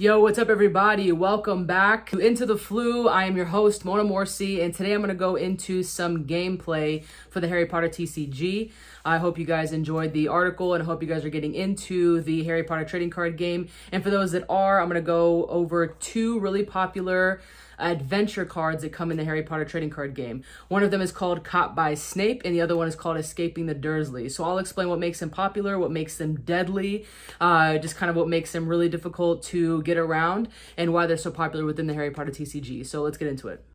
Yo, what's up everybody? Welcome back to Into the Flu. I am your host, Mona Morsi, and today I'm going to go into some gameplay for the Harry Potter TCG. I hope you guys enjoyed the article and I hope you guys are getting into the Harry Potter trading card game. And for those that are, I'm going to go over two really popular adventure cards that come in the Harry Potter trading card game. One of them is called Caught by Snape and the other one is called Escaping the Dursleys. So I'll explain what makes them popular, what makes them deadly, just kind of what makes them really difficult to get around and why they're so popular within the Harry Potter TCG. So let's get into it.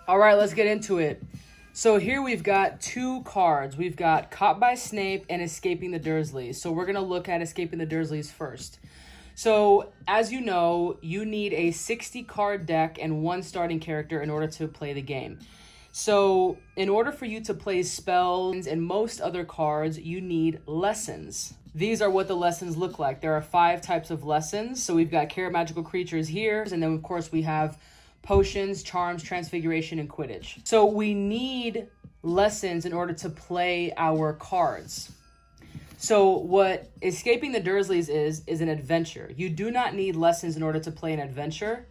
All right, let's get into it. So here we've got two cards. We've got Caught by Snape and Escaping the Dursleys. So we're going to look at Escaping the Dursleys first. So as you know, you need a 60 card deck and one starting character in order to play the game. So in order for you to play spells and most other cards, you need lessons. These are what the lessons look like. There are 5 types of lessons. So we've got Carrot Magical Creatures here. And then of course we have Potions, Charms, Transfiguration, and Quidditch. So we need lessons in order to play our cards. So what Escaping the Dursleys is an adventure. You do not need lessons in order to play an adventure.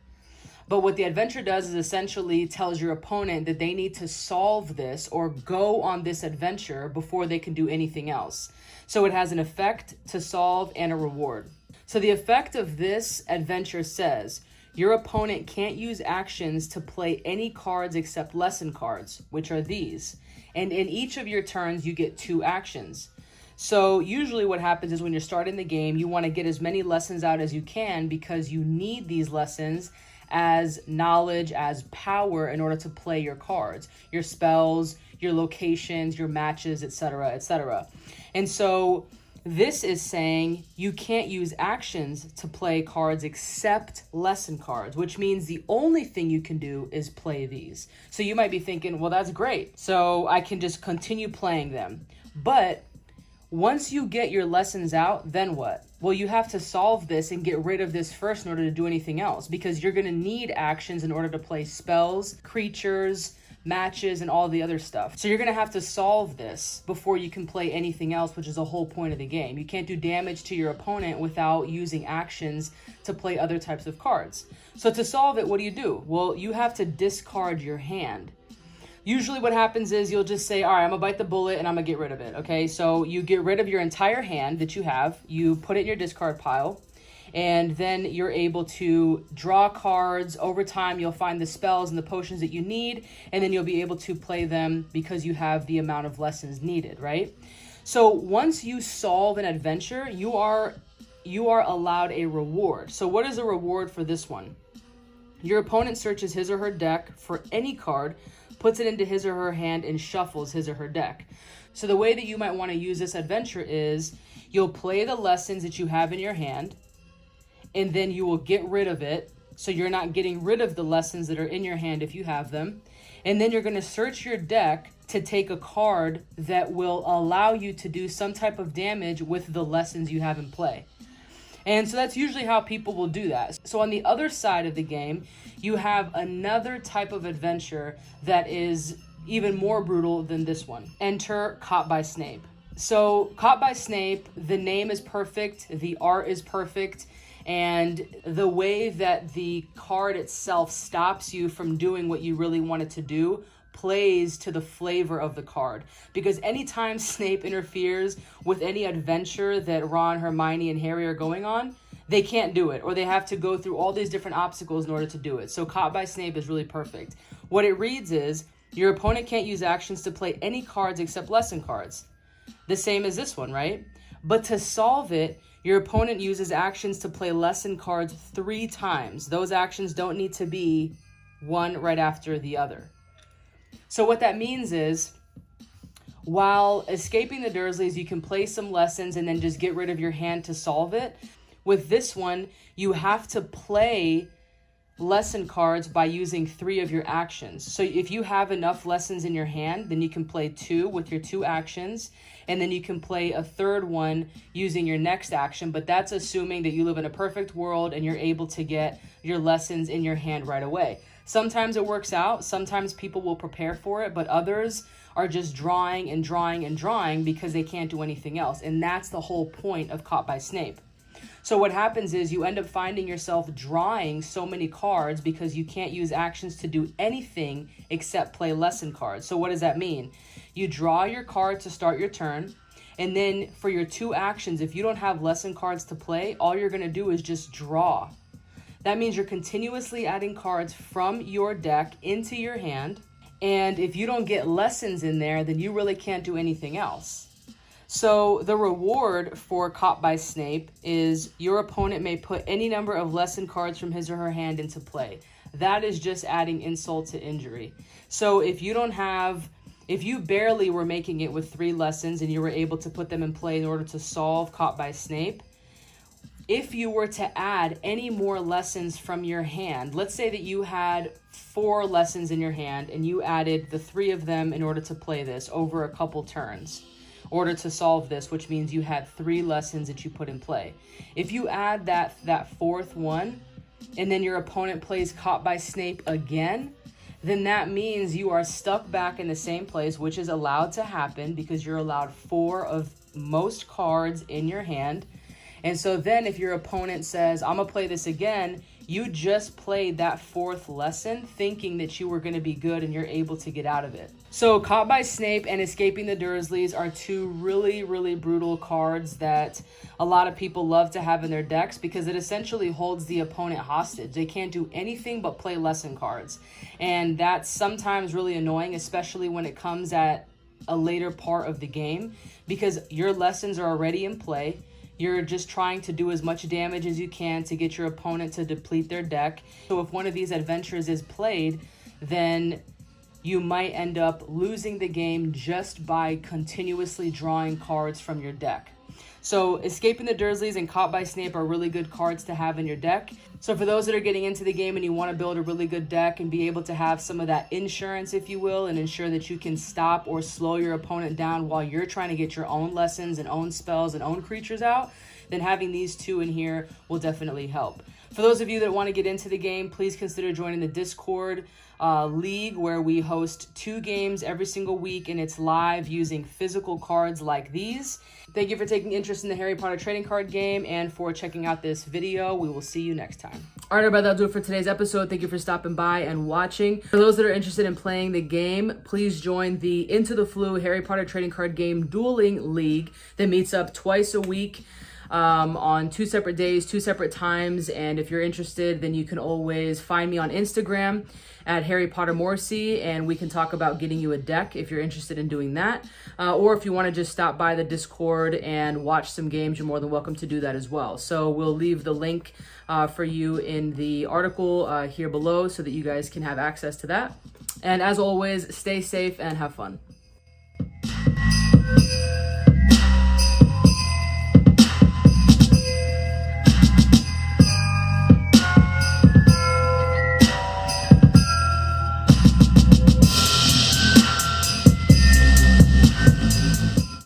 But what the adventure does is essentially tells your opponent that they need to solve this or go on this adventure before they can do anything else. So it has an effect to solve and a reward. So the effect of this adventure says, your opponent can't use actions to play any cards except lesson cards, which are these. And in each of your turns, you get 2 actions. So usually what happens is when you're starting the game, you want to get as many lessons out as you can because you need these lessons as knowledge, as power in order to play your cards, your spells, your locations, your matches, etc., etc. And so this is saying you can't use actions to play cards except lesson cards, which means the only thing you can do is play these. So you might be thinking, well, that's great. So I can just continue playing them. But once you get your lessons out, then what? Well, you have to solve this and get rid of this first in order to do anything else because you're going to need actions in order to play spells, creatures, matches, and all the other stuff. So you're going to have to solve this before you can play anything else, which is the whole point of the game. You can't do damage to your opponent without using actions to play other types of cards. So to solve it, what do? Well, you have to discard your hand. Usually what happens is you'll just say, all right, I'm gonna bite the bullet and I'm gonna get rid of it, okay? So you get rid of your entire hand that you have, you put it in your discard pile, and then you're able to draw cards. Over time, you'll find the spells and the potions that you need, and then you'll be able to play them because you have the amount of lessons needed, right? So once you solve an adventure, you are allowed a reward. So what is a reward for this one? Your opponent searches his or her deck for any card, puts it into his or her hand, and shuffles his or her deck. So the way that you might want to use this adventure is you'll play the lessons that you have in your hand, and then you will get rid of it. So you're not getting rid of the lessons that are in your hand if you have them. And then you're going to search your deck to take a card that will allow you to do some type of damage with the lessons you have in play. And so that's usually how people will do that. So on the other side of the game, you have another type of adventure that is even more brutal than this one. Enter Caught by Snape. So Caught by Snape, the name is perfect, the art is perfect, and the way that the card itself stops you from doing what you really wanted to do plays to the flavor of the card. Because anytime Snape interferes with any adventure that Ron, Hermione, and Harry are going on, they can't do it, or they have to go through all these different obstacles in order to do it. So Caught by Snape is really perfect. What it reads is, your opponent can't use actions to play any cards except lesson cards. The same as this one, right? But to solve it, your opponent uses actions to play lesson cards 3 times. Those actions don't need to be one right after the other. So what that means is, while Escaping the Dursleys, you can play some lessons and then just get rid of your hand to solve it. With this one, you have to play lesson cards by using 3 of your actions. So if you have enough lessons in your hand, then you can play 2 with your 2 actions, and then you can play a 3rd one using your next action, but that's assuming that you live in a perfect world and you're able to get your lessons in your hand right away. Sometimes it works out. Sometimes people will prepare for it, but others are just drawing and drawing and drawing because they can't do anything else. And that's the whole point of Caught by Snape. So what happens is you end up finding yourself drawing so many cards because you can't use actions to do anything except play lesson cards. So what does that mean? You draw your card to start your turn, and then for your 2 actions, if you don't have lesson cards to play, all you're going to do is just draw. That means you're continuously adding cards from your deck into your hand. And if you don't get lessons in there, then you really can't do anything else. So the reward for Caught by Snape is your opponent may put any number of lesson cards from his or her hand into play. That is just adding insult to injury. So if you barely were making it with 3 lessons and you were able to put them in play in order to solve Caught by Snape, if you were to add any more lessons from your hand, let's say that you had 4 lessons in your hand and you added the 3 of them in order to play this over a couple turns, in order to solve this, which means you had 3 lessons that you put in play. If you add that 4th one and then your opponent plays Caught by Snape again, then that means you are stuck back in the same place, which is allowed to happen because you're allowed 4 of most cards in your hand. And so then if your opponent says, I'm going to play this again, you just played that 4th lesson thinking that you were going to be good and you're able to get out of it. So Caught by Snape and Escaping the Dursleys are 2 really, really brutal cards that a lot of people love to have in their decks because it essentially holds the opponent hostage. They can't do anything but play lesson cards. And that's sometimes really annoying, especially when it comes at a later part of the game because your lessons are already in play. You're just trying to do as much damage as you can to get your opponent to deplete their deck. So if one of these adventures is played, then you might end up losing the game just by continuously drawing cards from your deck. So Escaping the Dursleys and Caught by Snape are really good cards to have in your deck. So for those that are getting into the game and you want to build a really good deck and be able to have some of that insurance, if you will, and ensure that you can stop or slow your opponent down while you're trying to get your own lessons and own spells and own creatures out, then having these 2 in here will definitely help. For those of you that want to get into the game, please consider joining the Discord league where we host 2 games every single week and it's live using physical cards like these. Thank you for taking interest in the Harry Potter trading card game and for checking out this video. We will see you next time. All right, everybody, that'll do it for today's episode. Thank you for stopping by and watching. For those that are interested in playing the game, please join the Into the Flu Harry Potter trading card game dueling league that meets up twice a week. On 2 separate days, 2 separate times. And if you're interested, then you can always find me on Instagram at Harry Potter Morrissey, and we can talk about getting you a deck if you're interested in doing that. Or if you want to just stop by the Discord and watch some games, you're more than welcome to do that as well. So we'll leave the link for you in the article here below so that you guys can have access to that. And as always, stay safe and have fun.